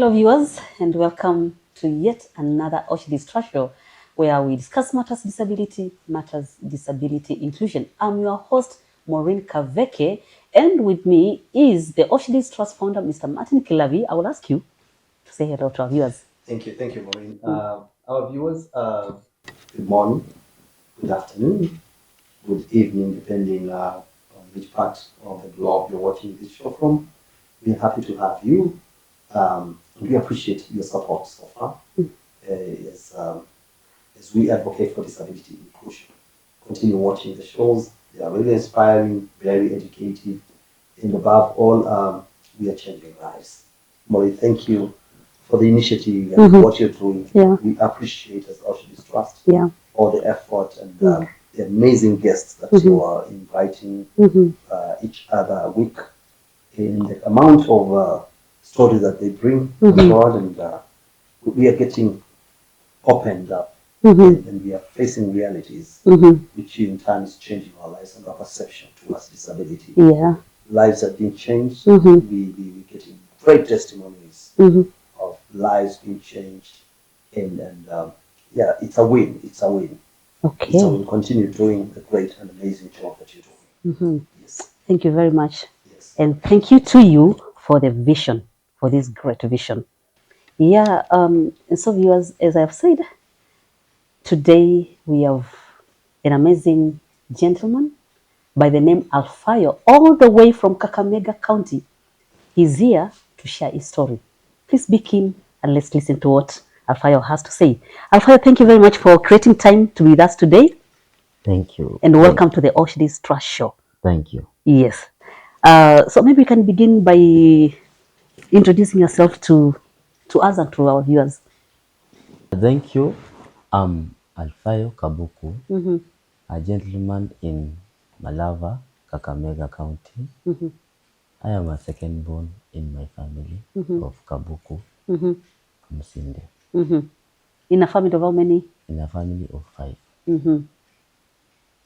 Hello viewers, and welcome to yet another Oshdi's Trash Show, where we discuss matters disability inclusion. I'm your host, Maureen Kaveke, and with me is the Oshdi's Trust founder, Mr. Martin Kilavi. I will ask you to say hello to our viewers. Thank you, Maureen. Our viewers, good morning, good afternoon, good evening, depending on which part of the globe you're watching this show from. We're happy to have you. We appreciate your support so far as we advocate for disability inclusion. Continue watching the shows. They are really inspiring, very educative, and above all, we are changing lives. Maureen, thank you for the initiative and what you're doing. Yeah. We appreciate as Oshdi's Trust all the effort and the amazing guests that you are inviting each other week, in the amount of stories that they bring forward, and we are getting opened up, and we are facing realities, which in turn is changing our lives and our perception towards disability. Yeah. Lives are being changed. We're getting great testimonies of lives being changed, and it's a win. It's a win. Okay. So we'll continue doing the great and amazing job that you're doing. Yes. Thank you very much. Yes. And thank you to you for the vision, for this great vision. Yeah, and so viewers, as I've said, today we have an amazing gentleman by the name Alfayo, all the way from Kakamega County. He's here to share his story. Please be keen and let's listen to what Alfayo has to say. Alfayo, thank you very much for creating time to be with us today. Thank you. And welcome to the Oshdi's Trust Show. Thank you. Yes. So maybe you can begin by introducing yourself to us and to our viewers. Thank you. I'm Alfayo Kabuku, a gentleman in Malava, Kakamega County. I am a second born in my family of Kabuku, Msinde. In a family of how many? In a family of 5.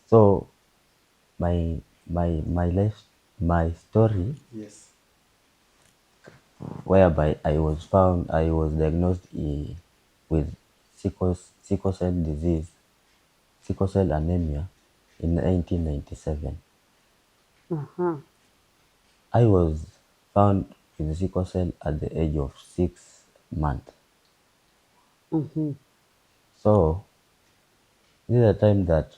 So my life, my story, Yes. whereby I was diagnosed with sickle cell disease, sickle cell anemia in 1997. I was found with sickle cell at the age of 6 months. So this is a time that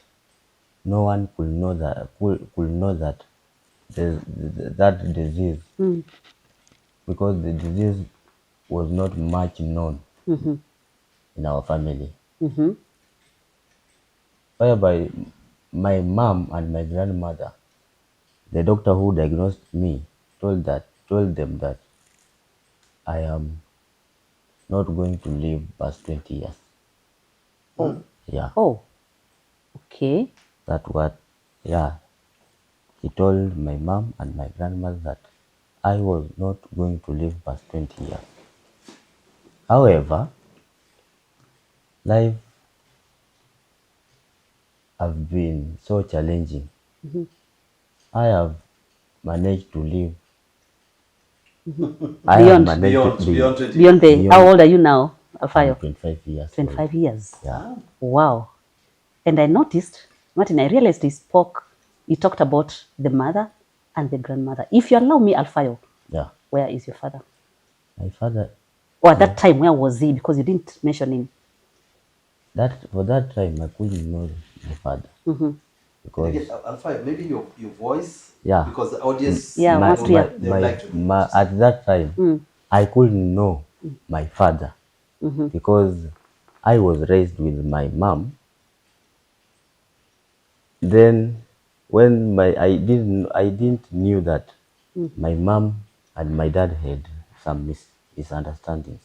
no one could know that there's that disease, because the disease was not much known in our family. Whereby my mom and my grandmother, the doctor who diagnosed me, told them that I am not going to live past 20 years. Oh. Yeah. Oh. Okay. That what, yeah. He told my mom and my grandmother that I was not going to live past 20 years. However, life have been so challenging. I have managed to live. I have managed to Beyond live 20. Beyond the, Beyond- how old are you now, I'm Alfayo? 25 years. 25 years. Yeah. Wow. And I noticed, Martin, I realized you talked about the mother and the grandmother. If you allow me, Alfayo, Yeah. where is your father? My father, Or at that time, where was he? Because you didn't mention him. for that time, I couldn't know my father. Because Again, Alpha, maybe your voice, Yeah. because the audience, Yeah, my, wants to hear. they would like to know. at that time, I couldn't know my father, because I was raised with my mom. Then when I didn't knew that my mom and my dad had some misunderstandings.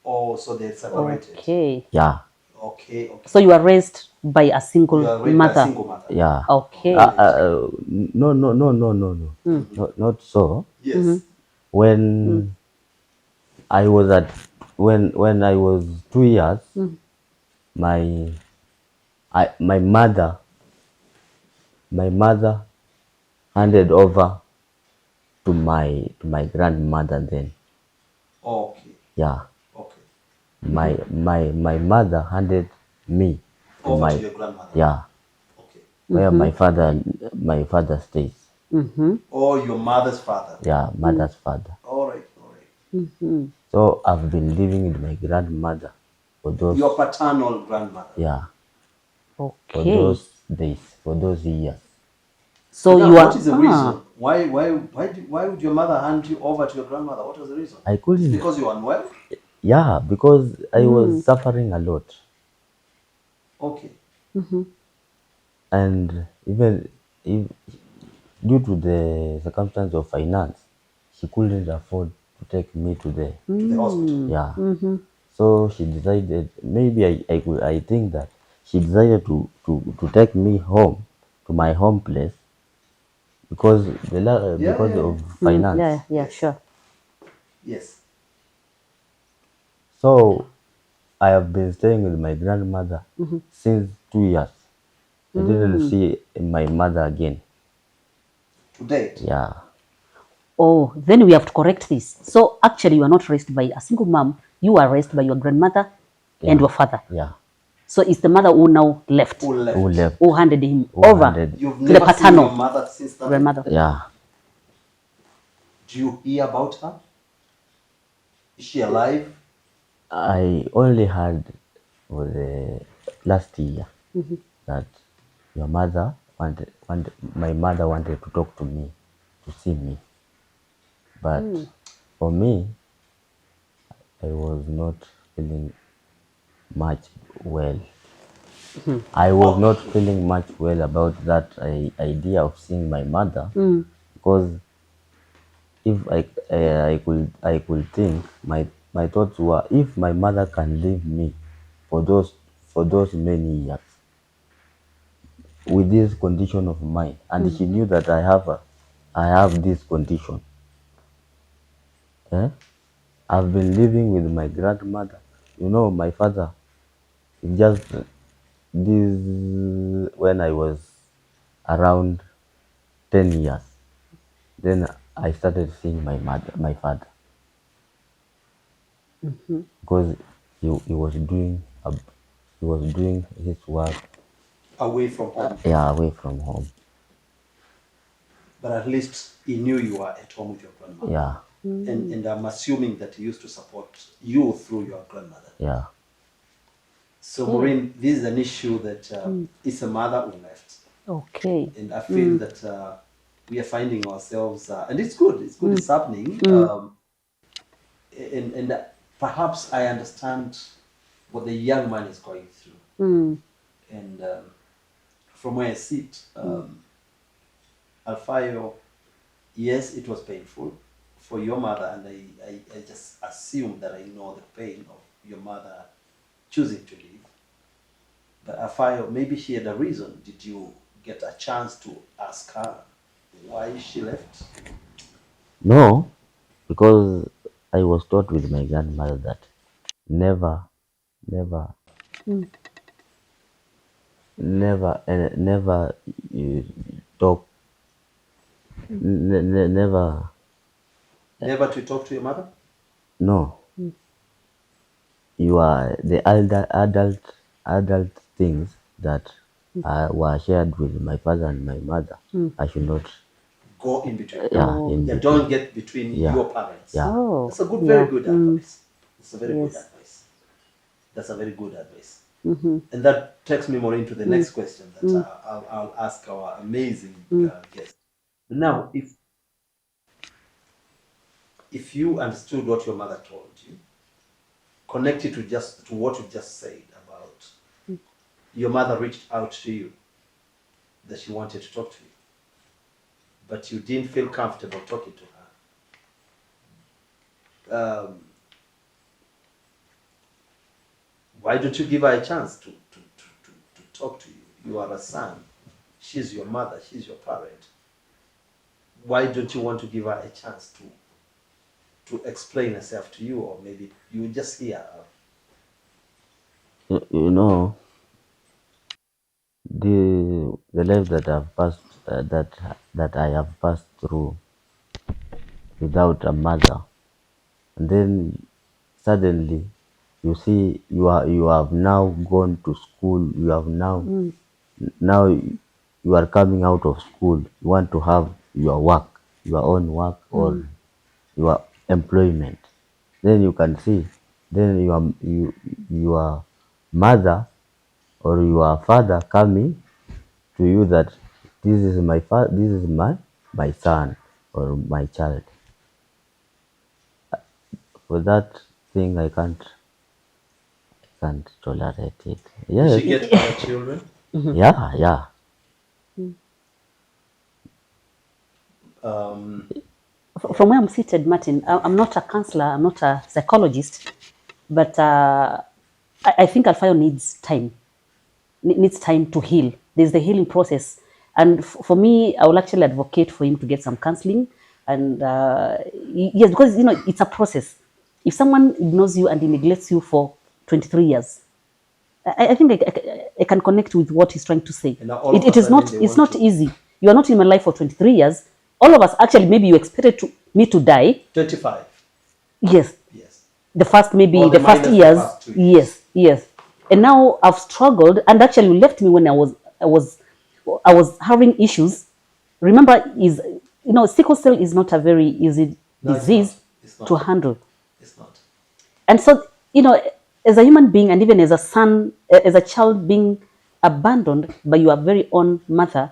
Oh, so they're separated. Okay. Yeah. Okay. So you were raised by a single You are raised by a mother. single mother. Yeah. Okay. No. Not so. Yes. When I was when I was 2 years, my mother handed over to my grandmother then. Okay. Yeah. Okay. My mother handed me to Over my to your grandmother. yeah, Okay. where my father stays. Or your mother's father. Yeah, mother's father. All right. All right. So I've been living with my grandmother for those Your paternal grandmother. yeah, for Okay. those days, for those years. So So now, you what are is the reason? Why would your mother hand you over to your grandmother? What was the reason? I Is it couldn't because you are unwell? yeah, because I was suffering a lot. Okay. And even if due to the circumstance of finance, she couldn't afford to take me to the To the hospital. yeah. So she decided maybe I think that she decided to take me home to my home place because Yeah, because yeah, of yeah. finance. yeah, yeah, Yes. sure. Yes. So I have been staying with my grandmother since 2 years. I didn't see my mother again. To date. Yeah, Oh, then we have to correct this. So actually, you are not raised by a single mom. You are raised by your grandmother and yeah, your father. yeah. So it's the mother who now left, Who Who left? left? who handed him Who over handed? You've to the never seen your paternal mother since that grandmother. that time? Yeah. Do you hear about her? Is she alive? I only heard for the last year that your mother wanted my mother wanted to talk to me, to see me. But for me, I was not feeling much well. I was not Okay. feeling much well about that idea of seeing my mother because if I could think my thoughts were if my mother can leave me for those many years with this condition of mine, and she knew that I have this condition. Eh? I've been living with my grandmother. You know, my father just this when I was around 10 years. Then I started seeing my father, because he was doing he was doing his work Away from home. yeah away from home. But at least he knew you were at home with your grandmother. Yeah, And I'm assuming that he used to support you through your grandmother. yeah, So, Maureen, this is an issue that it's a mother who left. Okay. And I feel that we are finding ourselves, and it's good, it's happening. And perhaps I understand what the young man is going through. And from where I sit, Alfayo, yes, it was painful for your mother, and I just assume that I know the pain of your mother choosing to leave. But Alfayo, maybe she had a reason. Did you get a chance to ask her why she left? no, because I was taught with my grandmother that never, never, never talk, never, Never to talk to your mother? no. You are the adult things that were shared with my father and my mother. I should not, Go in between. yeah, Oh, in Yeah, between. don't get between Yeah, your parents. yeah. oh, That's a good, very yeah. good advice. That's a very good Yes. advice. That's a very good advice. And that takes me more into the next question that I'll ask our amazing guest. Now, if you understood what your mother told you, connect it to what you just said about your mother reached out to you that she wanted to talk to you, but you didn't feel comfortable talking to her. Why don't you give her a chance to talk to you? You are a son. She's your mother. She's your parent. Why don't you want to give her a chance to explain herself to you, or maybe you just hear her? You know, the life that I've passed, that I have passed through without a mother, and then suddenly you see you have now gone to school. You have now you are coming out of school. You want to have your work, your own work, or your employment. Then you can see, then your mother or your father coming to you that this is my son or my child. For that thing, I can't tolerate it. Did Yes, she get other children? yeah, yeah. Um, From where I'm seated, Martin, I'm not a counselor, I'm not a psychologist, but I think Alfayo needs time, needs time to heal. There's the healing process. And for me, I will actually advocate for him to get some counseling. And yes, because, it's a process. If someone ignores you and he neglects you for 23 years, I think I can connect with what he's trying to say. And now all of It a is sudden not, they it's want not to- easy. You are not in my life for 23 years. All of us, actually, maybe you expected me to die. 25. Yes, Yes. the first, maybe Or the the first minus the years. first 2 years. Yes. And now I've struggled, and actually you left me when I was having issues. Remember, sickle cell is not a very easy No, it's not. disease It's not. to handle. It's not. And so, as a human being, and even as a son, as a child being abandoned by your very own mother,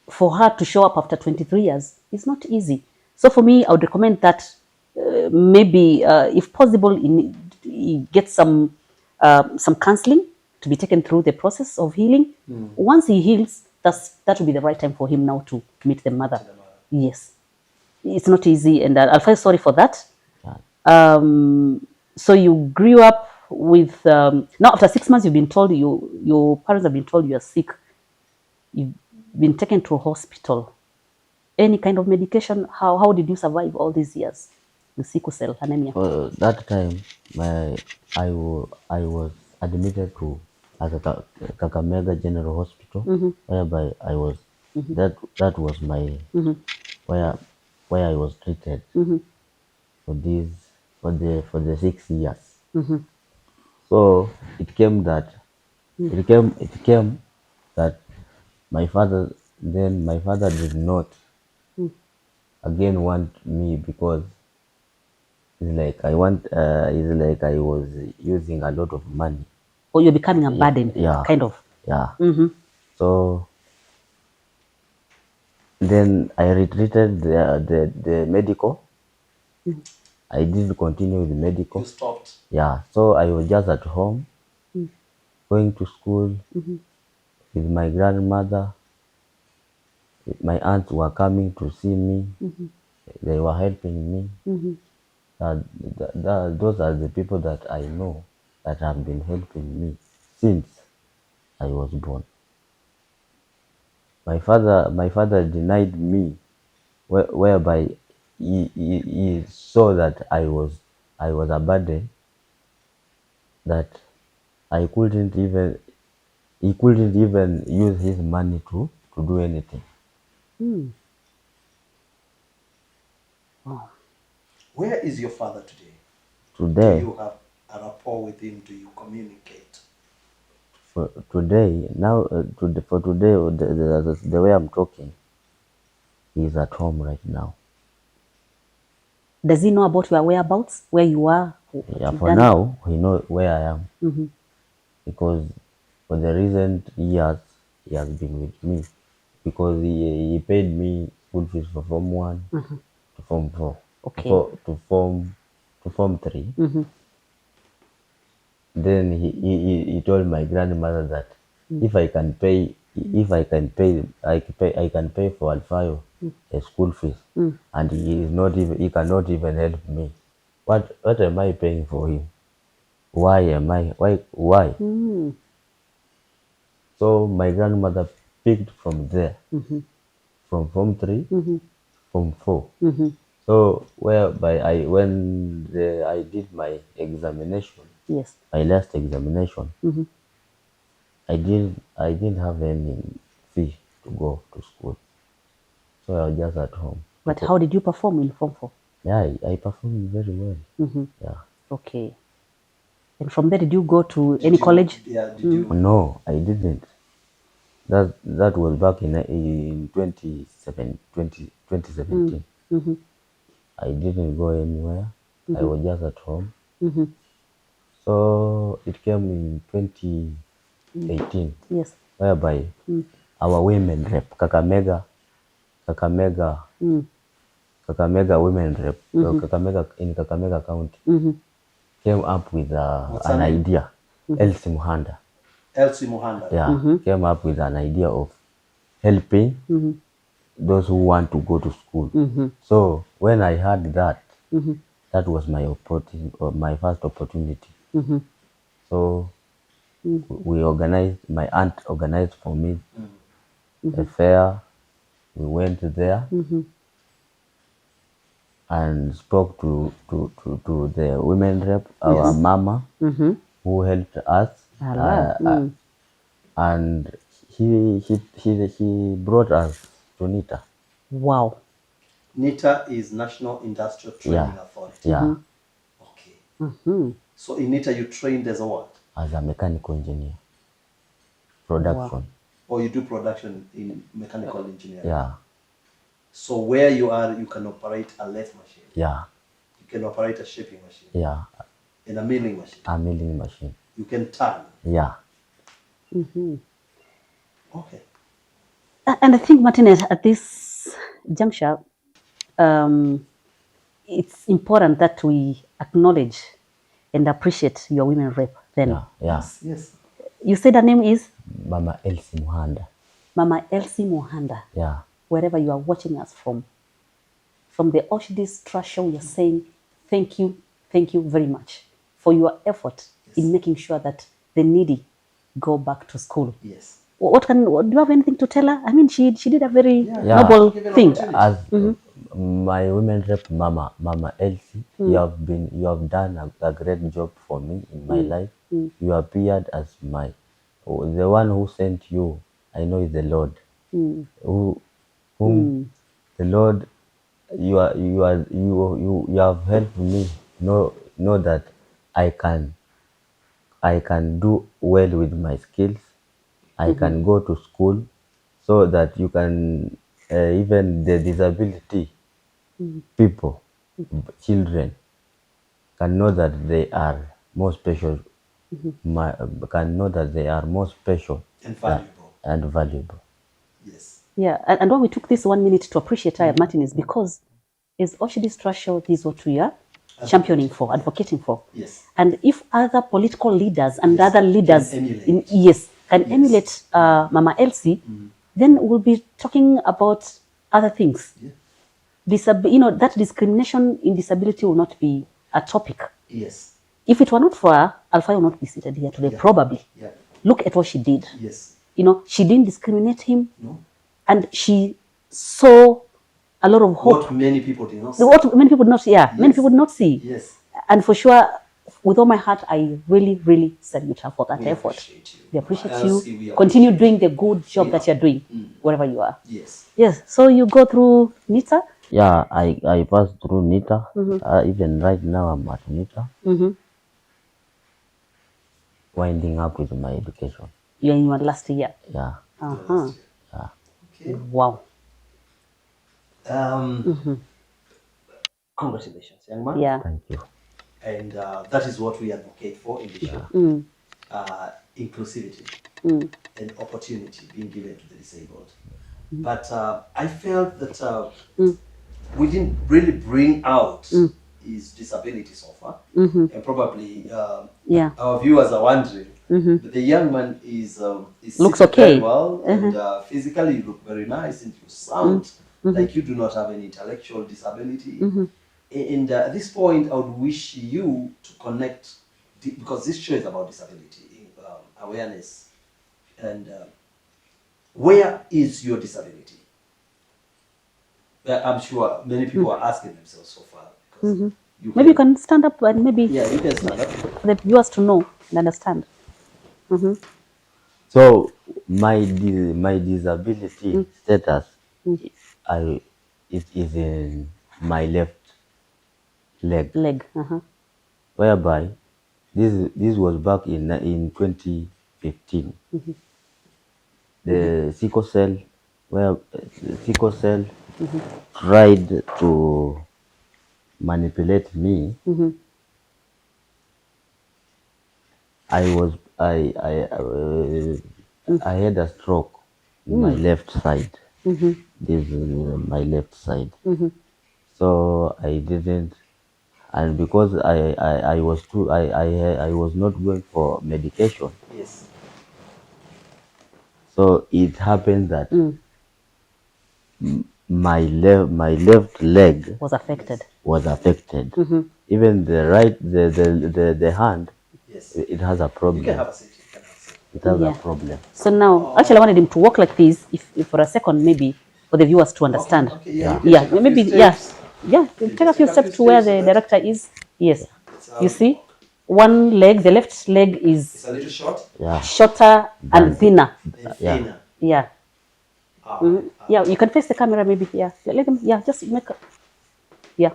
for her to show up after 23 years is not easy. So for me, I would recommend that maybe, if possible, he get some counseling to be taken through the process of healing. Once he heals, that will be the right time for him now to meet the mother. Yes, it's not easy, and I'll feel sorry for that. So you grew up with, now after 6 months, you've been told, your parents have been told you are sick. You've been taken to a hospital. Any kind of medication? How did you survive all these years with sickle cell anemia? For that time, I was admitted to as a Kakamega General Hospital, whereby I was that was my where where I was treated for these for the 6 years. So it came that my father did not again want me because it's like I was using a lot of money. Or you're becoming a burden, Yeah, kind of. yeah. So then I retreated the medical. I didn't continue with the You medical. stopped. Yeah, so I was just at home, going to school with my grandmother. My aunts were coming to see me. They were helping me. Those are the people that I know that have been helping me since I was born. My father denied me, whereby he saw that I was a burden, that I couldn't even he couldn't even use his money to do anything. Where is your father today? Do Today, you have a rapport with him? Do you communicate? for today, now for today, the way I'm talking, he's at home right now. Does he know about your whereabouts, where you are, what Yeah, you've for done? now, he knows where I am because for the recent years he has been with me because he paid me school fees for Form 1 to Form 4 Okay. to Form 3. Then he told my grandmother that if I can pay for Alfayo a school fees, and he cannot even help me. What am I paying for him? Why? So my grandmother picked from there, from Form 3, Form 4. So whereby I did my examination, Yes. my last examination, I didn't have any fee to go to school. So I was just at home. But how did you perform in Form 4? Yeah, I performed very well. Yeah. Okay. And from there, did you go to Did any you- college? Yeah, did you? No, I didn't. That was back in 2017. I didn't go anywhere. I was just at home. So it came in 2018, Yes. whereby our women rep, Kakamega, Kakamega women rep, Kakamega in Kakamega County, came up with What's an her name? idea. Elsie Muhanda, Elsie Muhanda. yeah, came up with an idea of helping those who want to go to school. So when I heard that, that was my opportunity, or my first opportunity. So we organized. My aunt organized for me a fair. We went there and spoke to the women rep, our mama, who helped us, Allah. and he brought us to NITA. Wow. NITA is National Industrial Training Yeah, Authority. yeah, Okay. So in NITA you trained as a what? as a mechanical engineer, production. Or you do production in mechanical engineering? Yeah, So where you are, you can operate a lathe machine. yeah, You can operate a shaping machine. yeah, And a milling machine. a milling machine. You can turn. Yeah, Okay. And I think, Martinez, at this juncture, it's important that we acknowledge and appreciate your women rep. Then yeah, yeah. Yes. you said her name is Mama Elsie Muhanda. Mama Elsie Muhanda. Yeah, Wherever you are watching us from the Oshidis Trust Show, you're saying thank you very much for your effort in making sure that the needy go back to school. Yes. Do you have anything to tell her? I mean, she did a very Yeah. noble Give an thing. opportunity. as my women rep, Mama Elsie, you have done a great job for me in my life. You appeared as the one who sent you. I know is the Lord, whom the Lord. You have helped me know that I can do well with my skills. I can go to school, so that you can even the disability people, children, can know that they are more special. Can know that they are more special And valuable. and valuable. Yes. Yeah, and why we took this 1 minute to appreciate her, Martin, is because as Oshidis Trust Show, this is what we are championing for, advocating for. Yes. And if other political leaders and other leaders Can emulate. can emulate Mama Elsie, then we'll be talking about other things. Yeah. That discrimination in disability will not be a topic. Yes. If it were not for her, Alfayo will not be seated here today, probably. Yeah. Look at what she did. Yes. She didn't discriminate him, No. and she saw a lot of hope. What many people did not see. What many people did not see. Yeah, many people did not see. Yes. And for sure, with all my heart, I really, really salute her for that We effort. appreciate you. We appreciate Elsie, you. we Continue appreciate doing the good job We that you're doing, wherever you are. Yes. Yes. So you go through NITA. Yeah, I passed through NITA. Even right now, I'm at NITA, winding up with my education. You're in your last year. Yeah, Uh-huh. Okay. Wow. Congratulations, young man. Yeah. thank you. And that is what we advocate for in the show. Inclusivity and opportunity being given to the disabled. But I felt that we didn't really bring out his disability so far. And probably Yeah. our viewers are wondering, but the young man is Looks seated okay. very well, and physically you look very nice, and you sound like you do not have any intellectual disability. And at this point, I would wish you to connect, because this show is about disability awareness. And where is your disability? I'm sure many people are asking themselves so far. Because Maybe you can stand up and maybe Yeah, you can stand up. for the viewers to know and understand. So my disability status, it is in my left leg. Leg. whereby this was back in 2015. The sickle cell, where sickle cell tried to manipulate me. I had a stroke in my left side. This is my left side. So I didn't, and because I was too I was not going for medication. Yes. So it happened that my left leg Was affected. was affected. Even the hand, Yes. it has a You problem. can have a seat. You can have a seat. It has Yeah. a problem. So now, actually, I wanted him to walk like this, if for a second, maybe for the viewers to understand. Okay, yeah. You can Yeah, take a few maybe, steps. yeah. You Take a just few take steps to where so the that director is. Yes. it's how You it see, walk. one leg, the left leg It's is a little short Yeah. shorter and thinner. and Yeah. thinner. Yeah. Alright. Yeah, you can face the camera maybe. Yeah. Let him, yeah, just make yeah.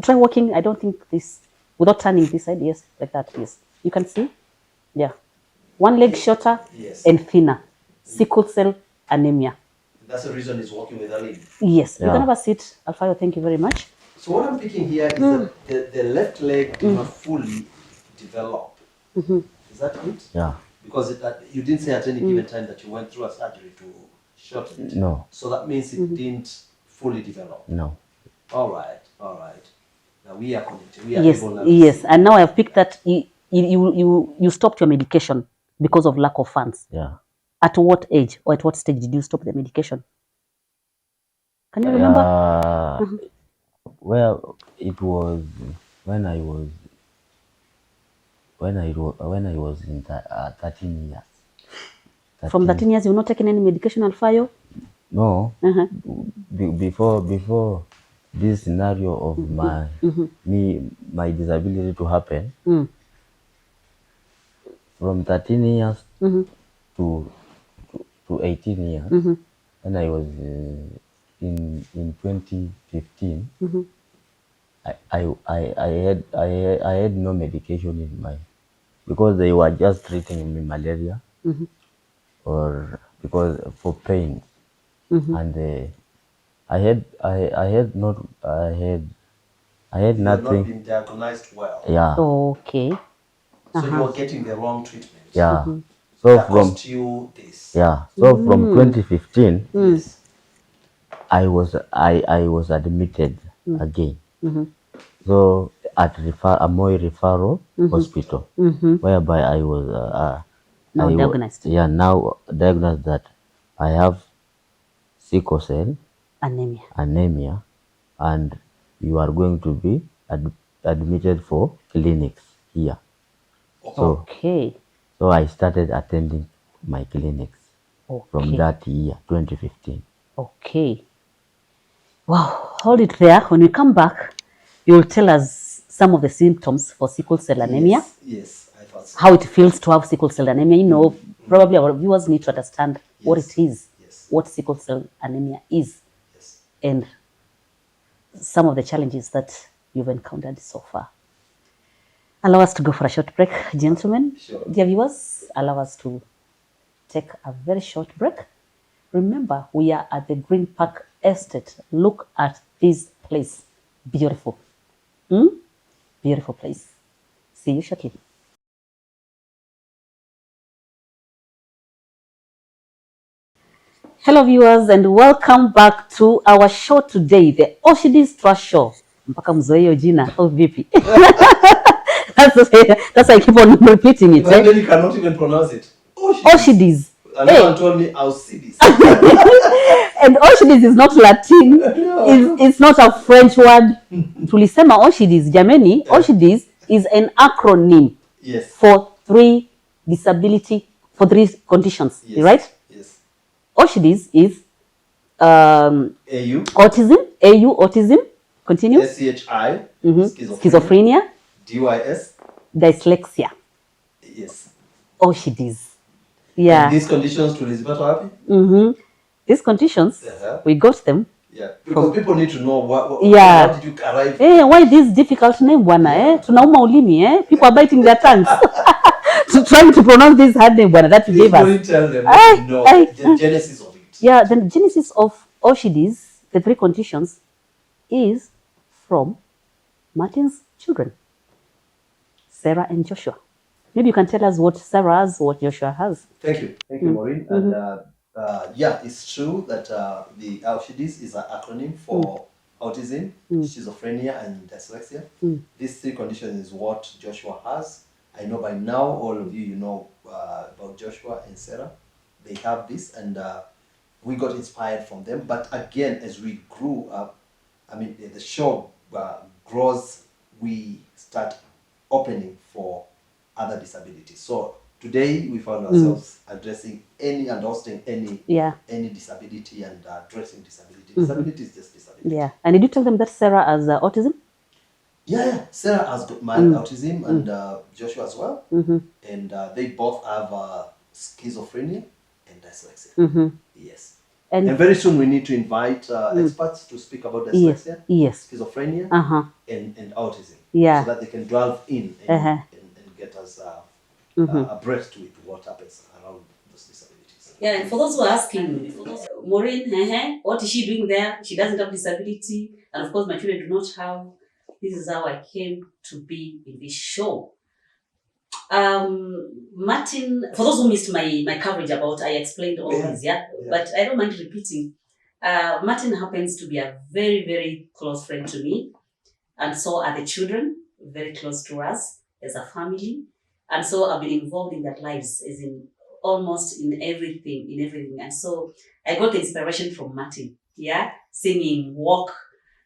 Try walking. I don't think this, without turning this side. Yes, like that. Yes. You can see. Yeah. One leg shorter Yes. and thinner. Sickle cell anemia. That's the reason he's walking with a limp. Yes. You Yeah. can have a seat, Alfayo. Thank you very much. So what I'm picking here is that the left leg did not fully develop. Is that it? Yeah. Because you didn't say at any given time that you went through a surgery to shorten it. No. So that means it didn't fully develop. No. All right. Now we are connected. We are Yes, able now to yes. see. And now I've picked that you stopped your medication because of lack of funds. Yeah. At what age or at what stage did you stop the medication? Can you remember? Well, it was when I was in 13 years. From 13 years, you've not taken any medication, Alfayo? No. Before this scenario of my disability to happen, from 13 years to 18 years, when I was in 2015, I had no medication in my, because they were just treating me malaria or because for pain, and I had You have not nothing. been diagnosed well. Yeah. Okay. So you are getting the wrong treatment. Yeah. So That from cost you this. from 2015, Yes. I was admitted again. So at Amoy Referral Hospital, whereby I was Now diagnosed. now diagnosed that I have sickle cell Anemia. and you are going to be admitted for clinics here. So Okay. so I started attending my clinics from Okay. that year, 2015. Okay. Wow. Hold it there. When we come back, you will tell us some of the symptoms for sickle cell anemia. Yes, I thought so. How it feels to have sickle cell anemia. You know, probably our viewers need to understand what it is, what sickle cell anemia is, Yes. and some of the challenges that you've encountered so far. Allow us to go for a short break, gentlemen. Sure. Dear viewers, allow us to take a very short break. Remember, we are at the Green Park Estate. Look at this place. Beautiful. Beautiful place. See you shortly. Hello viewers and welcome back to our show today, the Oshidis Trust Show. Mpaka mzoe hiyo jina au vipi? That's why I keep on repeating it. But then you cannot even pronounce it. Oshidis. Another one told me I'll see this. And Oshidis is not Latin. It's not a French word. Tulisema Oshidis, jameni. Oshidis is an acronym Yes. for three conditions, Yes. right? Yes. Oshidis is AU. autism. Continue. SCHI. Schizophrenia. DYS. Dyslexia. Yes. Oshidis. Yeah. And these conditions to Elizabeth happy? These conditions, Uh-huh. we got them Yeah, because people need to know what Yeah. how did you arrive. Why this difficult name bwana? Tunauma ulimi People are biting their tongues. Trying to pronounce this hard name bwana that you gave us. Please tell them, let them know the genesis of it. Yeah, the genesis of Orchides, the three conditions, is from Martin's children, Sarah and Joshua. Maybe you can tell us what Sarah has, what Joshua has. Thank you, Maureen. And yeah, it's true that the Orchides is an acronym for autism, schizophrenia, and dyslexia. These three conditions is what Joshua has. I know by now all of you know about Joshua and Sarah. They have this, and we got inspired from them. But again, as we grew up, I mean, the show grows, we start opening for other disabilities. So today we found ourselves addressing any and hosting any disability and addressing disability. Disability is just disability. Yeah. And did you tell them that Sarah has autism? Yeah. Sarah has got mild autism and Joshua as well. And they both have schizophrenia and dyslexia. Yes. And very soon we need to invite experts to speak about dyslexia, schizophrenia, and autism. So that they can delve in and get us abreast with what happens around those disabilities. Yeah, and for those who are asking, Maureen, what is she doing there? She doesn't have disability. And of course, my children do not have. This is how I came to be in this show. Martin, for those who missed my coverage about, I explained all this, but I don't mind repeating. Martin happens to be a very, very close friend to me, and so are the children, very close to us as a family. And so I've been involved in their lives, as in almost in everything. And so I got the inspiration from Martin, seeing him walk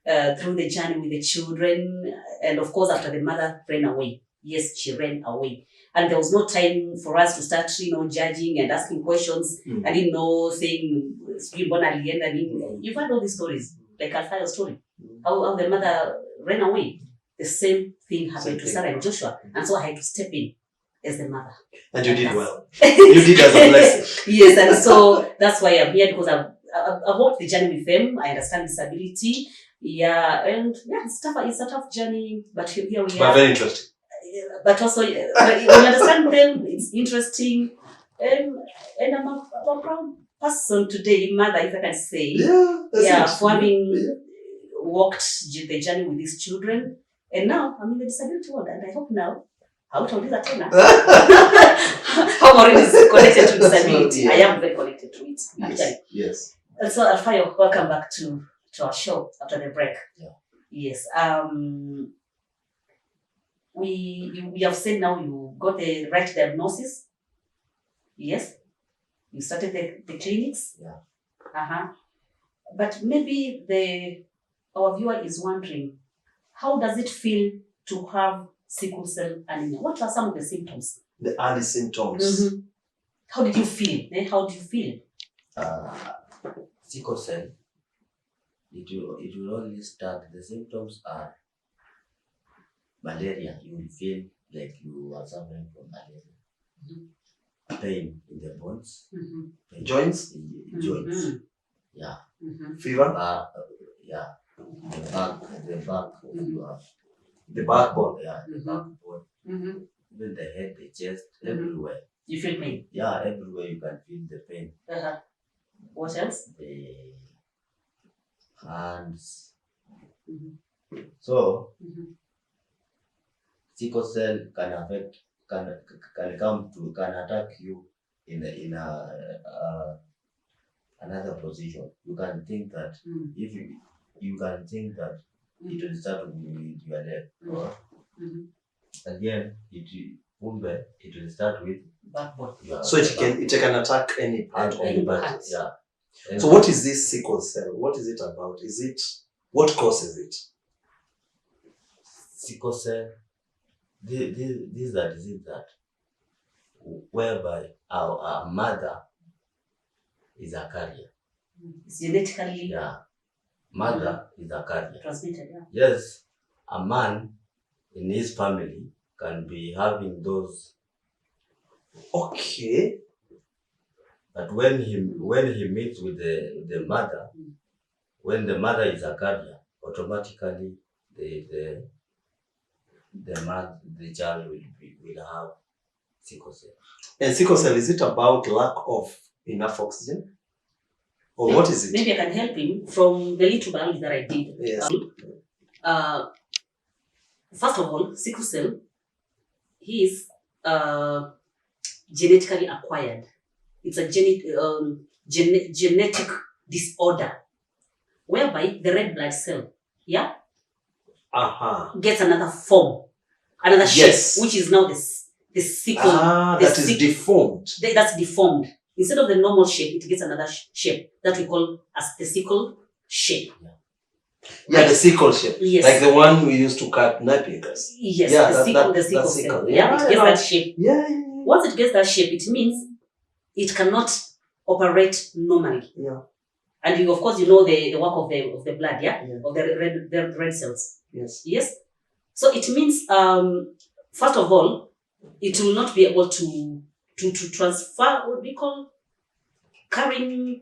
through the journey with the children. And of course, after the mother ran away. Yes, she ran away. And there was no time for us to start, judging and asking questions. I didn't know, saying, you've heard all these stories, like Alfayo story, how the mother ran away. The same thing happened to Sarah and Joshua. And so I had to step in as the mother. And you did well. You did as a blessing. Yes, and so that's why I'm here, because I've walked the journey with them. I understand disability. Yeah, and it's a tough journey, but here we are. But very interesting. But also, when you understand them, it's interesting. And I'm a proud person today, mother, if I can say. For having walked the journey with these children. And now I'm in the disability world, and I hope now how Maureen is connected to disability. I am very connected to it, actually. Yes. And so, Alfayo, welcome back to our show after the break. Yeah. Yes. We have said now you got the right diagnosis. Yes. You started the clinics. Yeah. But maybe our viewer is wondering, how does it feel to have sickle cell anemia? What are some of the symptoms? The early symptoms. How did you feel? How do you feel? Sickle cell, it will only start. The symptoms are malaria. You will feel like you are suffering from malaria. Pain in the bones. Joints? Joints. Yeah. Fever? Yeah. The back of your... The backbone. Yeah, the backbone. Even the head, the chest, everywhere. You feel pain? Yeah, everywhere you can feel the pain. What else? The hands. So, sickle cell can affect, can attack you in another position. You can think that if you can think that it will start with your leg, or again it will start with backbone. So it can attack any part of the body. Yeah. So what is this sickle cell? What is it about? What causes it? Sickle cell, this is a disease that whereby our mother is a carrier. It's genetically mother is a carrier. Transmitted, Yes, a man in his family can be having those. Okay. But when he meets with the mother, when the mother is a carrier, automatically the child will have sickle cell. And sickle cell, is it about lack of enough oxygen? Or what is it? Maybe I can help him from the little biology that I did. Yes. First of all, sickle cell, he is genetically acquired. It's a genetic disorder whereby the red blood cell, gets another form, another shape, which is now the sickle. That is deformed. That's deformed. Instead of the normal shape, it gets another shape that we call as the sickle shape. Yeah, the sickle shape. Yes. Like the one we used to cut napiers. Yes, Yeah, the sickle cell. It gets that shape. Yeah. Once it gets that shape, it means it cannot operate normally. Yeah. And you, of course, you know the work of the blood, of the red cells. Yes. Yes. So it means, first of all, it will not be able to transfer what we call carrying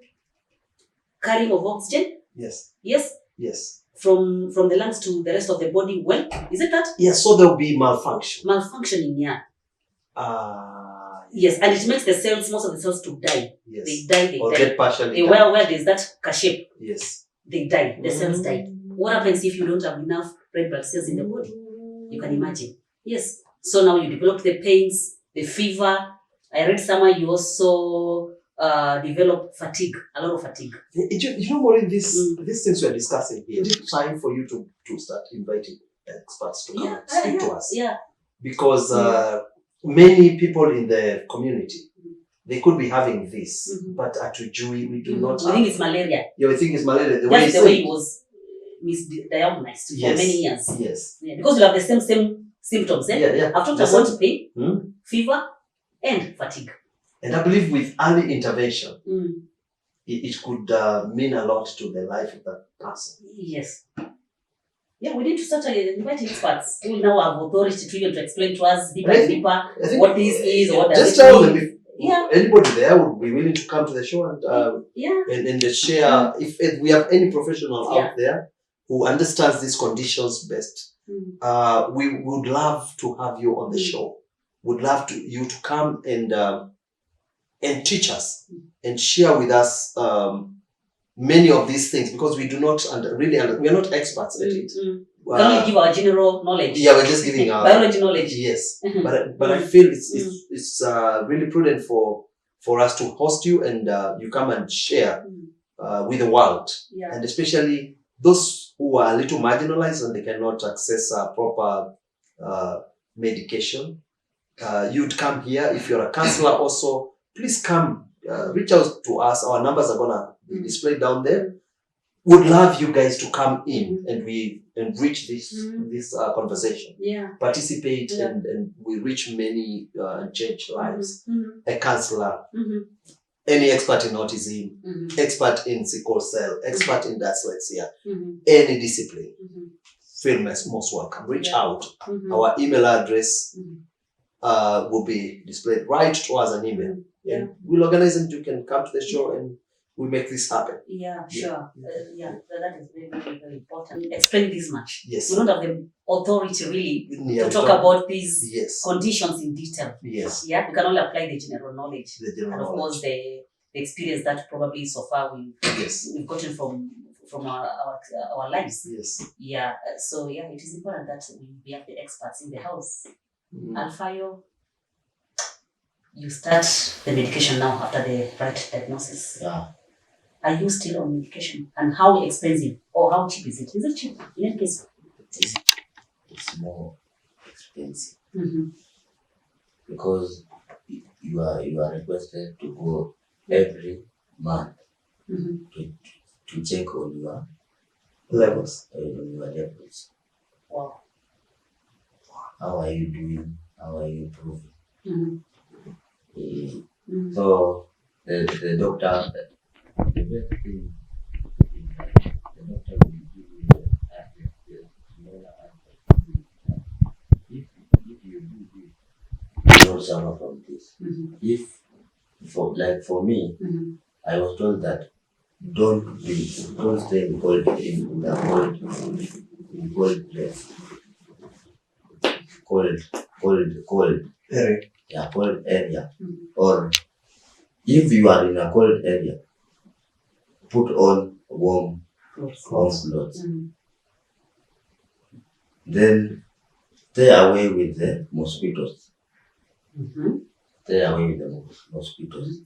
of oxygen. Yes. Yes. Yes. From the lungs to the rest of the body. Well, is it that? Yes. So there will be malfunction. Malfunctioning, yeah. Yes. And it makes the cells, most of the cells, to die. Yes. They die. Or get partially. Where there's that shape. Yes. They die. The cells die. What happens if you don't have enough red blood cells in the body? You can imagine. Yes. So now you develop the pains, the fever. I read somewhere you also develop fatigue, a lot of fatigue. You know, Maureen, these things we're discussing here, it's time for you to start inviting experts to come and speak to us. Yeah. Because many people in the community, they could be having this, but at Ujui, we do not. We think it's malaria. Yeah, we think it's malaria. The way it was misdiagnosed for many years. Yes. Yeah, because you have the same symptoms. Yeah. I've talked about pain, fever, and fatigue. And I believe with early intervention, it could mean a lot to the life of that person. Yes. Yeah, we need to start inviting experts who now have authority to even to explain to us deeper what this is, or what does just it tell mean. them if anybody there would be willing to come to the show and share. If we have any professional out there who understands these conditions best, we would love to have you on the show. Would love you to come and teach us and share with us many of these things, because we do not we are not experts at it. We can only give our general knowledge. Yeah, we're just giving our biology knowledge. Yes, but I feel it's really prudent for us to host you and you come and share with the world, and especially those who are a little marginalized and they cannot access proper medication. You'd come here. If you're a counselor also, please come, reach out to us. Our numbers are gonna be displayed down there. Would love you guys to come in and reach this conversation. Yeah. Participate and we reach many and change lives. A counselor, any expert in autism, expert in sickle cell, expert in dyslexia, any discipline. Feel most welcome. Reach out. Our email address will be displayed. Write to us an email. And we'll organize and you can come to the show and we make this happen. Yeah, sure. That is very, very, very important. Explain this much. Yes. We don't have the authority really to talk about these conditions in detail. Yes. Yeah, we can only apply the general knowledge. And of course the experience that probably so far we've gotten from our lives. Yes. Yeah. So it is important that we have the experts in the house. Alfayo, you start the medication now after the right diagnosis. Yeah. Are you still on medication? And how expensive or how cheap is it? Is it cheap in any case? It's more expensive because you are requested to go every month to check on your levels. Wow. How are you doing? How are you improving? So the doctor, the best thing is that the doctor will give you the if you do this, you don't suffer from this. If for me, I was told that don't stay in cold place. Cold. Yeah, cold area. Or if you are in a cold area, put on warm clothes. Then stay away with the mosquitoes. Stay away with the mosquitoes.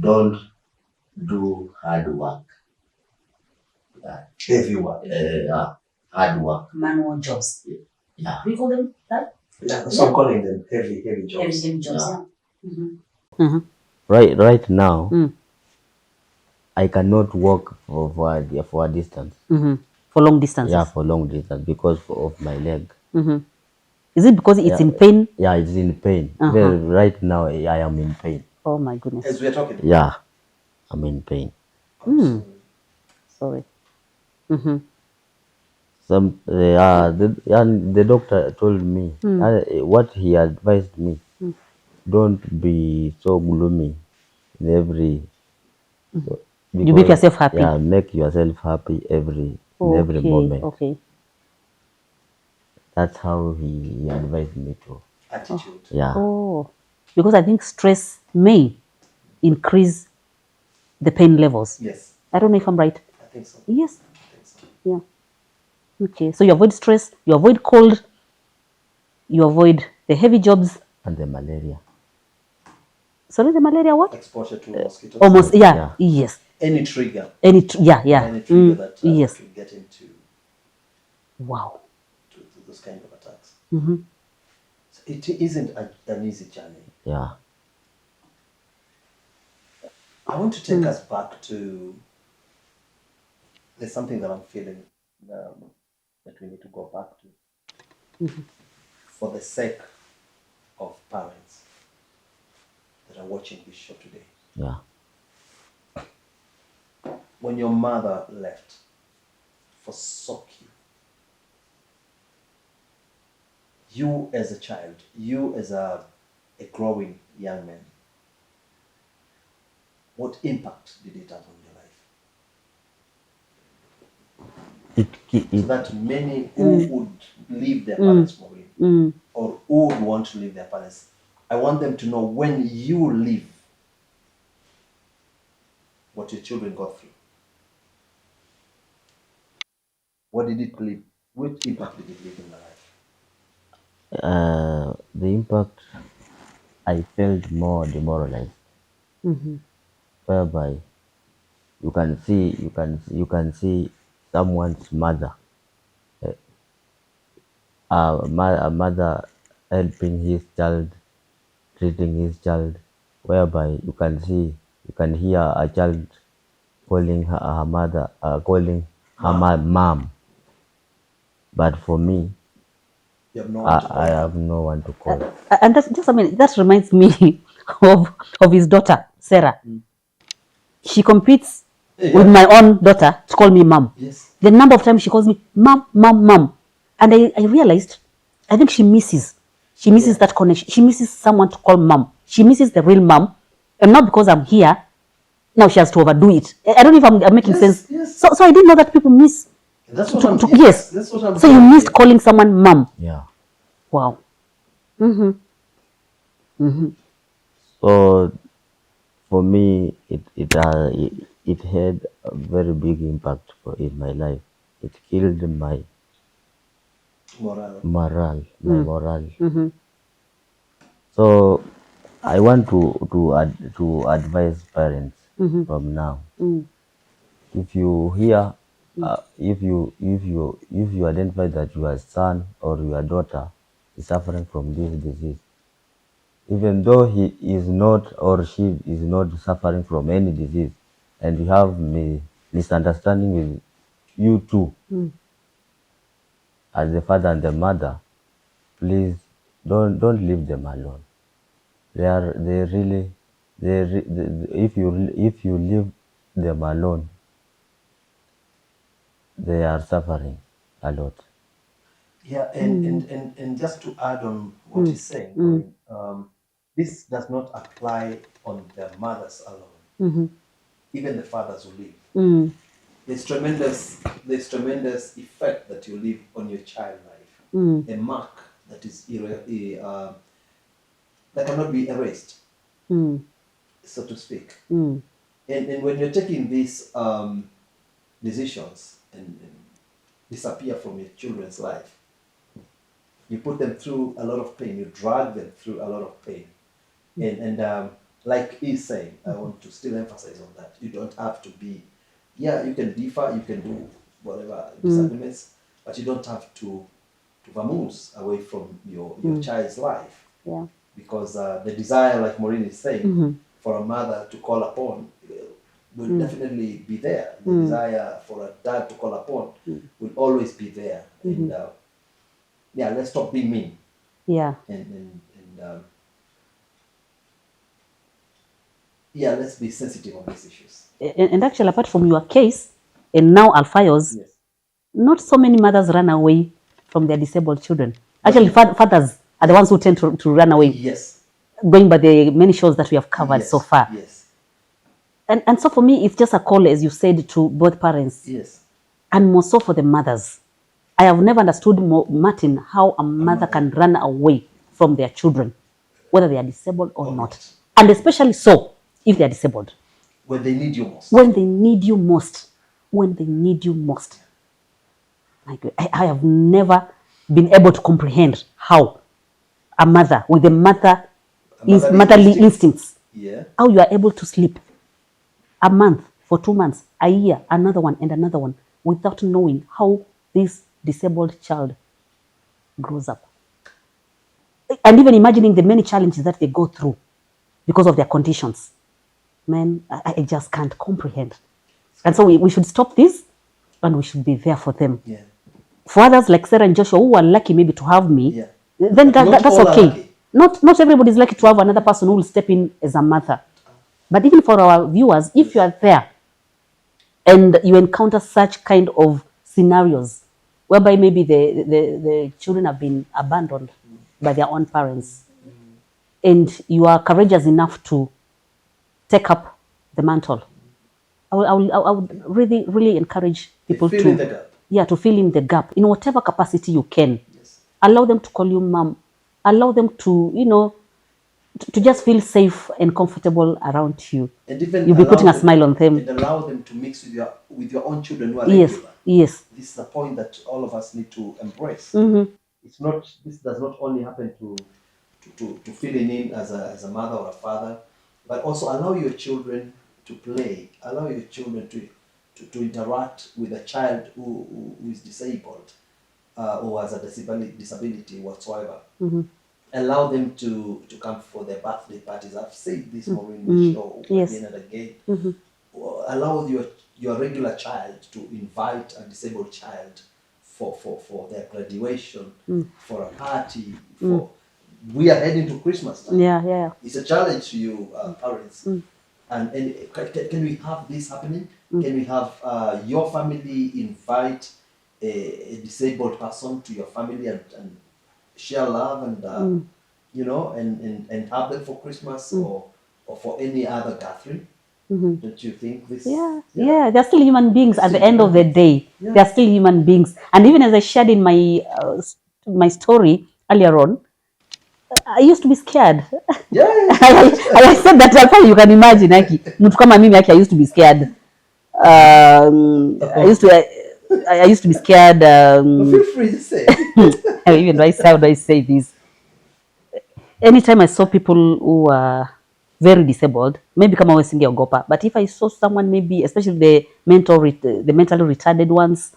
Don't do hard work. Heavy work. Hard work. Manual jobs. Yeah. We call them that? Yeah, so I'm calling them heavy jobs. Heavy jobs, Right now, Mm. I cannot walk for a distance. For long distances. Yeah, for long distance because of my leg. Is it because it's in pain? Yeah, it's in pain. Even right now, I am in pain. Oh my goodness. As we are talking. Yeah, I'm in pain. Sorry. The doctor told me what he advised me. Don't be so gloomy in every. You make yourself happy. Yeah, make yourself happy in every moment. Okay. That's how he advised me to. Attitude. Yeah. Oh, because I think stress may increase the pain levels. Yes, I don't know if I'm right. I think so. Yes. I think so. Yeah. Okay. So you avoid stress, you avoid cold, you avoid the heavy jobs. And the malaria. Sorry, the malaria what? Exposure to mosquitoes. Almost, yeah. Yes. Any trigger. Any trigger That yes. could get into Wow. to those kind of attacks. So it isn't an easy journey. Yeah. I want to take us back to. There's something that I'm feeling that we need to go back to for the sake of parents that are watching this show today. Yeah. When your mother left, forsook you as a child, you as a growing young man, what impact did it have on your life? So that many who would leave their parents, Maureen, or who would want to leave their parents, I want them to know when you leave, what your children got through. What did it leave? What impact did it leave in my life? The impact, I felt more demoralized. Whereby you can see someone's mother, a mother helping his child, treating his child, whereby you can hear a child calling her mother, calling her mom. But for me, You have no one to call. I have no one to call. And that's just, I mean, that reminds me of his daughter, Sarah. She competes with my own daughter to call me mom. Yes. The number of times she calls me mom, mom, mom. And I realized, I think she misses that connection. She misses someone to call mom. She misses the real mom. And not because I'm here, now she has to overdo it. I don't know if I'm making sense. Yes. So I didn't know that people miss. That's what I'm Yes. That's what I'm So you missed calling someone mom. Yeah. Wow. So for me, it had a very big impact in my life. It killed my moral. morale. So I want to advise parents from now. If you hear, if you identify that your son or your daughter is suffering from this disease, even though he is not or she is not suffering from any disease, and you have misunderstanding with you two as the father and the mother, please don't leave them alone. They really if you leave them alone, they are suffering a lot. Yeah, and just to add on what he's saying, this does not apply on the mothers alone. even the fathers who leave. Mm. There's tremendous effect that you leave on your child life. A mark that is that cannot be erased, so to speak. And when you're taking these decisions and disappear from your children's life, you put them through a lot of pain. You drag them through a lot of pain. And like he's saying, I want to still emphasize on that. You don't have to be, yeah, you can differ, you can do whatever disagreements, but you don't have to vamoose away from your child's life. Yeah. Because the desire, like Maureen is saying, for a mother to call upon will definitely be there. The desire for a dad to call upon will always be there. And yeah, let's stop being mean. Yeah. And yeah, let's be sensitive on these issues. And actually, apart from your case, and now Alfayo's, Yes. not so many mothers run away from their disabled children. Actually, fathers are the ones who tend to run away. Yes. Going by the many shows that we have covered Yes. so far. Yes. And so for me, it's just a call, as you said, to both parents. Yes. And more so for the mothers. I have never understood, Martin, how a mother can run away from their children, whether they are disabled or not. And especially so if they are disabled. When they need you most. When they need you most. When they need you most. Like, I have never been able to comprehend how a mother with a motherly instincts, how you are able to sleep a month, for 2 months, a year, another one and another one, without knowing how this disabled child grows up. And even imagining the many challenges that they go through because of their conditions. Man, I just can't comprehend. And so we should stop this and we should be there for them. Yeah. For others like Sarah and Joshua who are lucky maybe to have me, then that's okay. Not everybody is lucky to have another person who will step in as a mother. But even for our viewers, if you are there and you encounter such kind of scenarios whereby maybe the children have been abandoned by their own parents, and you are courageous enough to take up the mantle, I would really, really encourage people to fill in the gap in whatever capacity you can. Yes. Allow them to call you mom. Allow them to, to just feel safe and comfortable around you. And even you'll be putting a smile on them. And allow them to mix with your own children who are regular. Yes. This is a point that all of us need to embrace. It's not. This does not only happen to filling in as a mother or a father, but also allow your children to play. Allow your children to interact with a child who is disabled or has a disability whatsoever. Allow them to come for their birthday parties. I've said this more in the show again and again. Allow your regular child to invite a disabled child for their graduation, for a party. We are heading to Christmas time. Yeah. It's a challenge to you, parents. And can we have this happening? Can we have your family invite a disabled person to your family and share love and and have them for Christmas or for any other gathering? Don't you think this? Yeah, they're still human beings at the end of the day. They're still human beings. And even as I shared in my story earlier on, I used to be scared. I said that you can imagine, Aki. Mtu kama mimi, Aki, I used to be scared. I used to be scared. Feel free to say. Even how do I say this? Anytime I saw people who are very disabled, maybe kama wewe singeogopa, but if I saw someone maybe, especially the mentally retarded ones,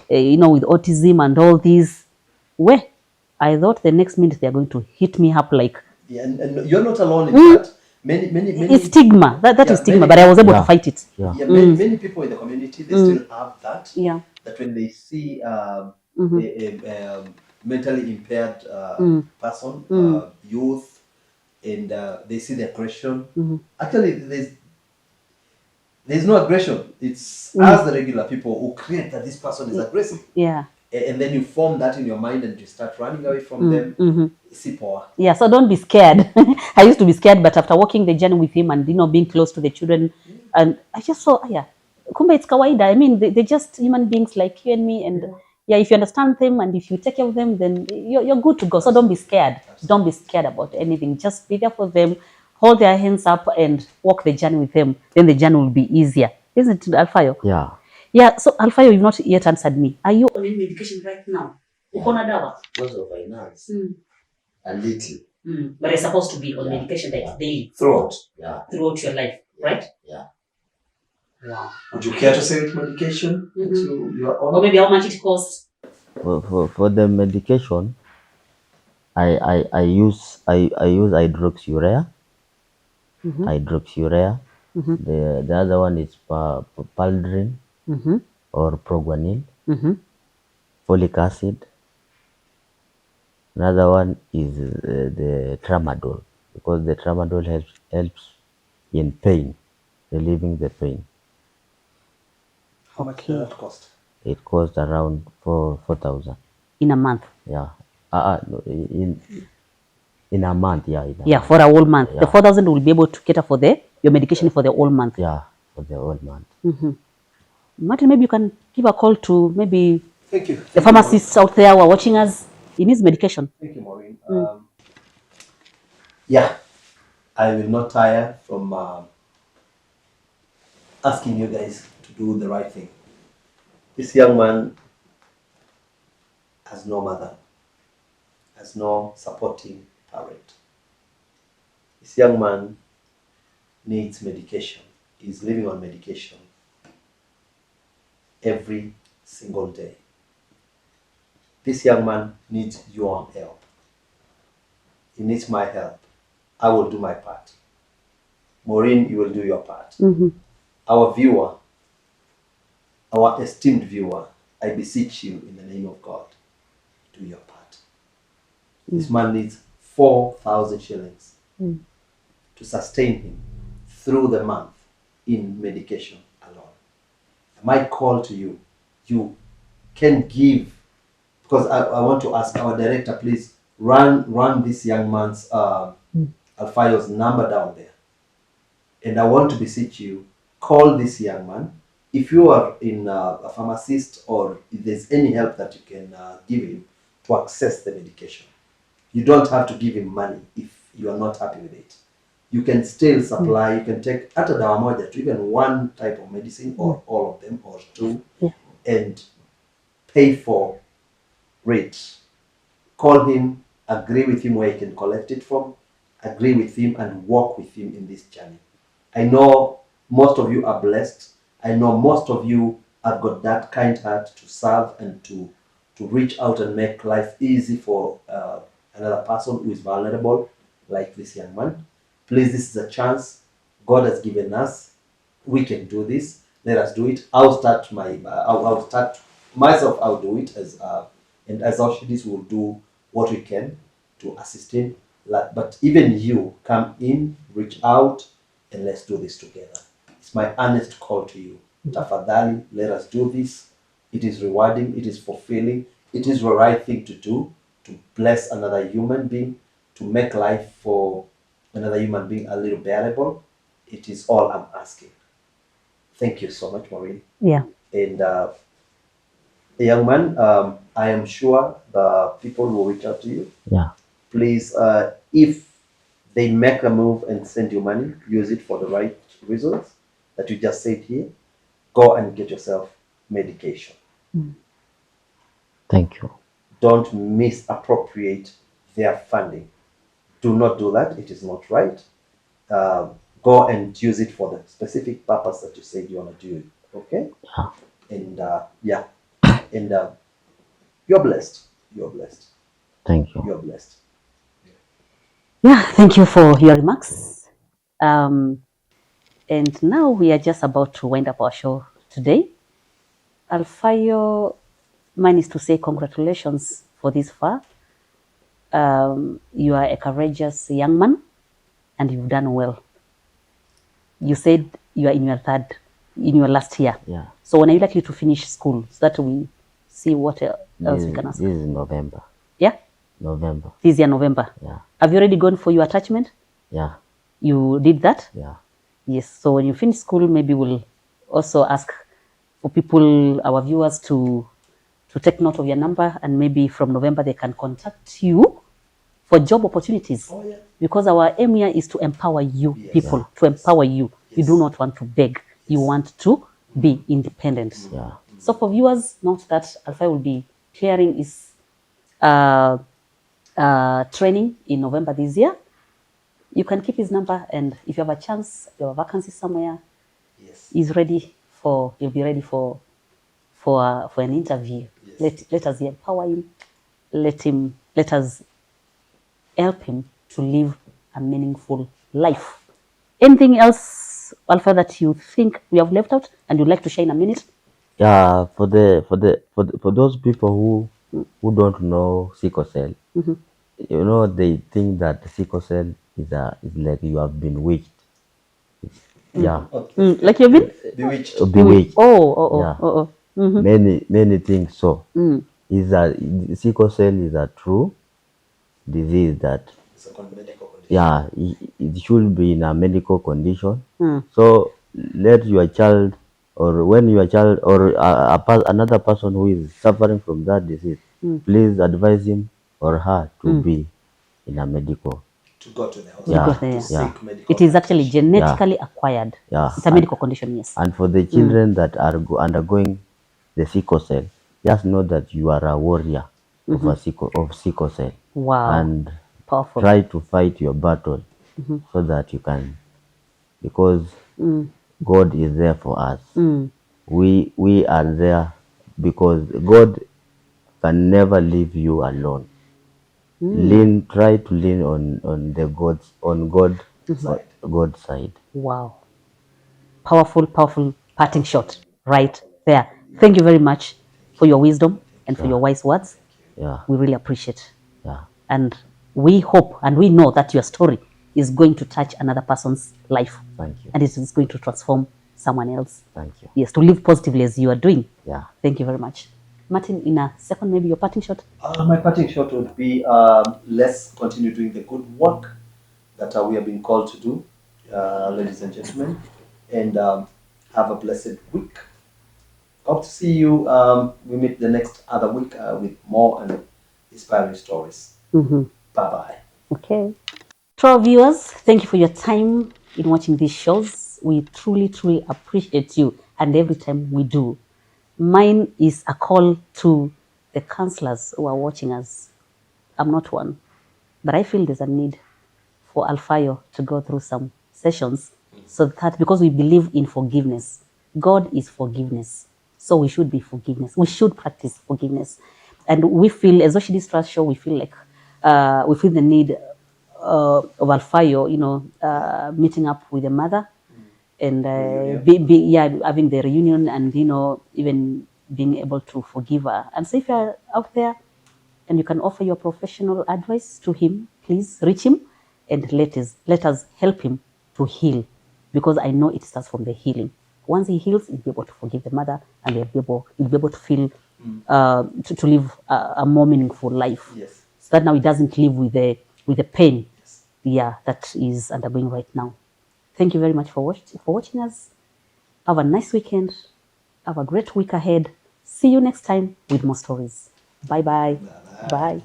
with autism and all these, I thought the next minute they are going to hit me up like. Yeah, and you're not alone in that. Many. It's stigma. That is stigma, but I was able to fight it. Yeah, many people in the community, they still have that. Yeah. That when they see a mentally impaired person, youth, and they see the aggression. Actually, there's no aggression. It's us, the regular people, who create that this person is aggressive. Yeah. and then you form that in your mind and you start running away from them. Yeah, so don't be scared. I used to be scared, but after walking the journey with him and being close to the children, and I just saw, yeah, kumbe it's kawaida. I mean, they're just human beings like you and me, and yeah, if you understand them and if you take care of them, then you're good to go. So don't be scared. Don't be scared about anything. Just be there for them, hold their hands up, and walk the journey with them. Then the journey will be easier, isn't it, Alfayo? Yeah. Yeah. So Alfayo, you've not yet answered me. Are you on any medication right now? Uko na dawa? Because of finance. A little. But you're supposed to be on medication like daily Throughout. throughout your life, right? Yeah. Wow. Would you care to say which medication you are on? Or maybe how much it costs? For the medication, I use hydroxyurea. Hydroxyurea. The other one is Paldrin or Proguanil. Folic acid. Another one is the tramadol, because the tramadol helps in pain, relieving the pain. How much does that cost? It costs around 4,000 in a month. Yeah. No, in a month, yeah. For a whole month. Yeah. The 4,000 will be able to cater for your medication for the whole month. Yeah, for the whole month. Martin, maybe you can give a call to maybe Thank you. the pharmacists out there who are watching us. He needs medication. Thank you, Maureen. Yeah, I will not tire from asking you guys to do the right thing. This young man has no mother, has no supporting parent. This young man needs medication. He's living on medication every single day. This young man needs your help. He needs my help. I will do my part. Maureen, you will do your part. Our viewer, our esteemed viewer, I beseech you in the name of God, do your part. This man needs 4,000 shillings to sustain him through the month in medication alone. My call to you, you can give, because I want to ask our director, please run this young man's Alfayo's number down there. And I want to beseech you, call this young man. If you are in a pharmacist, or if there's any help that you can give him to access the medication, you don't have to give him money if you are not happy with it. You can still supply, you can take hata dawa moja to even one type of medicine, or all of them, or two, and pay for it. Call him, agree with him where he can collect it from, agree with him and walk with him in this journey. I know most of you are blessed. I know most of you have got that kind heart to serve and to reach out and make life easy for another person who is vulnerable, like this young man. Please, this is a chance God has given us. We can do this. Let us do it. I'll start myself. I'll do it and as Oshidis will do what we can to assist him. But even you, come in, reach out, and let's do this together. It's my honest call to you. Tafadhali, let us do this. It is rewarding, it is fulfilling, it is the right thing to do, to bless another human being, to make life for another human being a little bearable. It is all I'm asking. Thank you so much, Maureen. Yeah. And young man, I am sure the people will reach out to you. Yeah. Please, if they make a move and send you money, use it for the right reasons that you just said here. Go and get yourself medication. Thank you. Don't misappropriate their funding. Do not do that. It is not right. Go and use it for the specific purpose that you said you want to do it. Okay? Yeah. And you're blessed. You're blessed. Thank you. You're blessed. Yeah, thank you for your remarks. And now we are just about to wind up our show today. Alfayo, mine is to say congratulations for this far. You are a courageous young man and you've done well. You said you are in your last year. Yeah. So when are you likely to finish school so that we see what else we can ask? This is November. Yeah? November. This year, November. Yeah. Have you already gone for your attachment? Yeah. You did that? Yeah. Yes. So when you finish school, maybe we'll also ask for people, our viewers, to take note of your number, and maybe from November they can contact you for job opportunities. Oh, yeah. Because our aim here is to empower you people, to empower you. You do not want to beg. You want to be independent. Yeah. So for viewers, note that Alfayo will be clearing his training in November this year. You can keep his number, and if you have a chance, you have a vacancy somewhere, Yes. he'll be ready for an interview. Yes. Let us empower him. Let us help him to live a meaningful life. Anything else, Alpha, that you think we have left out and you'd like to share in a minute? Yeah, for those people who don't know sickle cell, they think that sickle cell is like you have been witched. Yeah, Okay. Like you've been bewitched. Oh. Many things. So is that sickle cell is a true disease that It's a medical condition. yeah it should be in a medical condition. So let your child, or when your child or another person who is suffering from that disease, please advise him or her to be in a medical. To go to the Yeah, hospital to yeah. seek medical It is actually attention. genetically acquired. Yeah. It's a medical condition, yes. And for the children that are undergoing the sickle cell, just know that you are a warrior of sickle cell. Wow. And Powerful. try to fight your battle so that you can, because God is there for us. We are there because God can never leave you alone. Try to lean on God's side. Wow. Powerful parting shot right there. Thank you very much for your wisdom and for your wise words. Yeah, We really appreciate. yeah. And we hope and we know that your story is going to touch another person's life. Thank you. And it is going to transform someone else. Thank you. Yes, to live positively as you are doing. Yeah. Thank you very much. Martin, in a second, maybe your parting shot? My parting shot would be let's continue doing the good work that we have been called to do, ladies and gentlemen, and have a blessed week. Hope to see you. We meet the next other week with more and inspiring stories. Bye-bye. Okay. To our viewers, thank you for your time in watching these shows. We truly appreciate you, and every time we do. Mine is a call to the counselors who are watching us. I'm not one, but I feel there's a need for Alfayo to go through some sessions, so that, because we believe in forgiveness, God is forgiveness, so we should be forgiveness. We should practice forgiveness, and we feel, as Oshidi's Trust Show, we feel like we feel the need of Alfayo, meeting up with the mother and having the reunion, and even being able to forgive her. And so if you're out there and you can offer your professional advice to him, please reach him and let us help him to heal, because I know it starts from the healing. Once he heals, he'll be able to forgive the mother, and he'll be able to feel to live a more meaningful life. Yes. So that now he doesn't live with the pain, that is undergoing right now. Thank you very much for watching us. Have a nice weekend. Have a great week ahead. See you next time with more stories. Bye-bye. Bye.